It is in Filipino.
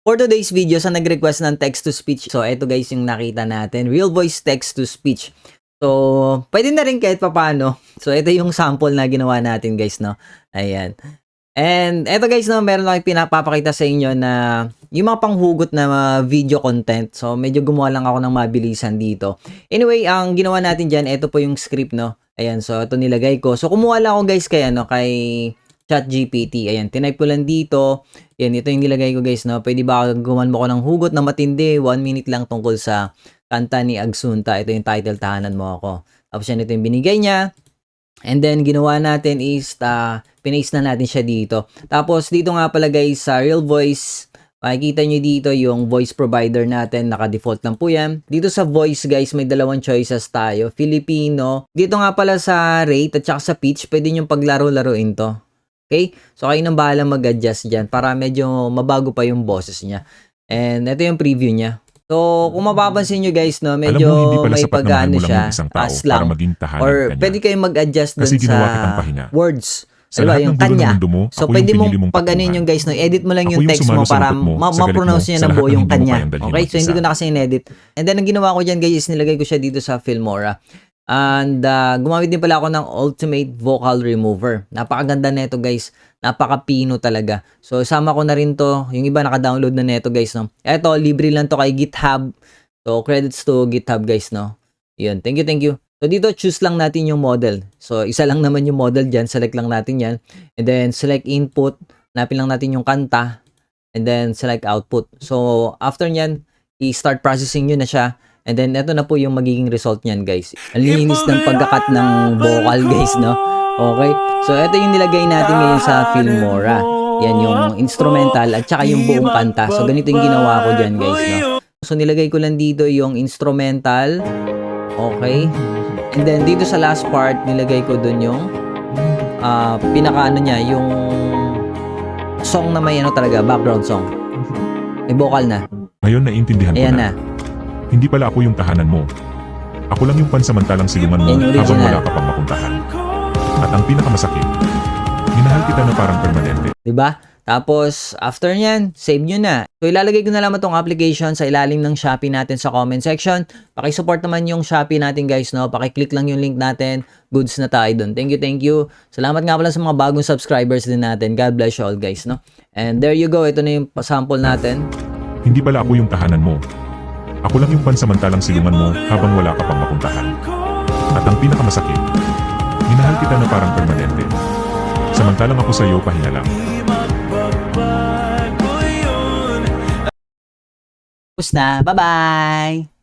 For today's video, sa nag-request ng text-to-speech. So, ito guys yung nakita natin. Real voice text-to-speech. So, pwede na rin kahit papano. So, ito yung sample na ginawa natin guys, no? Ayan. And ito guys, no, meron lang pinapapakita sa inyo na yung mga panghugot na video content. So, medyo gumawa lang ako ng mabilisan dito. Anyway, ang ginawa natin dyan, ito po yung script, no? Ayan, so ito nilagay ko. So, kumuha lang ako guys kay ChatGPT. Ayan, tinype ko lang dito. Ayan, ito yung nilagay ko guys, no? Pwede ba gumawan mo ko ng hugot na matindi? 1 minute lang tungkol sa kanta ni Agsunta. Ito yung title, tahanan mo ako. Tapos yan, ito yung binigay niya. And then, ginawa natin is, pinaste na natin siya dito. Tapos, dito nga pala guys, sa Real Voice, makikita nyo dito yung voice provider natin. Naka-default lang po yan. Dito sa voice guys, may dalawang choices tayo. Filipino. Dito nga pala sa rate at saka sa pitch, pwede nyo paglaro-laruin to. Okay? So, kayo nang bahala mag-adjust dyan para medyo mabago pa yung boses niya. And ito yung preview niya. So, kung mapapansin nyo guys, no, medyo may pag-ano siya, slang, or pwede kayong mag-adjust dun sa words. Diba, yung kanya. So, pwede mong pag-anin yung guys, no, edit mo lang yung text mo para ma-pronounce niya ng buo yung kanya. Okay? So, hindi ko na kasi in-edit. And then, ang ginawa ko dyan guys, is nilagay ko siya dito sa Filmora. And gumamit din pala ako ng Ultimate Vocal Remover. Napakaganda nito guys. Napakapino talaga. So sama ko na rin to. Yung iba naka-download na nito guys, no. Ito libre lang to kay GitHub. So credits to GitHub guys, no. Yun. Thank you. So dito choose lang natin yung model. So isa lang naman yung model diyan. Select lang natin 'yan. And then select input. Hanapin lang natin yung kanta. And then select output. So after niyan, i-start processing nyo na siya. And then, ito na po yung magiging result niyan, guys. Ang linis ng pagkakat ng vocal, guys, no? Okay? So, ito yung nilagay natin ngayon sa Filmora. Yan yung instrumental at saka yung buong kanta. So, ganito yung ginawa ko dyan, guys, no? So, nilagay ko lang dito yung instrumental. Okay? And then, dito sa last part, nilagay ko dun yung pinaka-ano niya, yung song na may ano talaga, background song. May vocal na. Ngayon, naiintindihan ko Ayan na. Hindi pala ako yung tahanan mo. Ako lang yung pansamantalang silungan mo habang wala ka pang mapuntahan. At ang pinakamasakit, minahal kita na parang permanente. Diba? Tapos, after nyan, save nyo na. So, ilalagay ko na lang itong application sa ilalim ng Shopee natin sa comment section. Pakisupport naman yung Shopee natin guys, no? Pakiclick lang yung link natin. Goods na tayo dun. Thank you. Salamat nga pala sa mga bagong subscribers din natin. God bless you all guys, no? And there you go. Ito na yung sample natin. Hindi pala ako yung tahanan mo. Ako lang yung pansamantalang silungan mo habang wala ka pang mapuntahan. At ang pinakamasakit, minahal kita na parang permanente. Samantalang ako sa iyo pahinga lang. Tapos na. Bye-bye!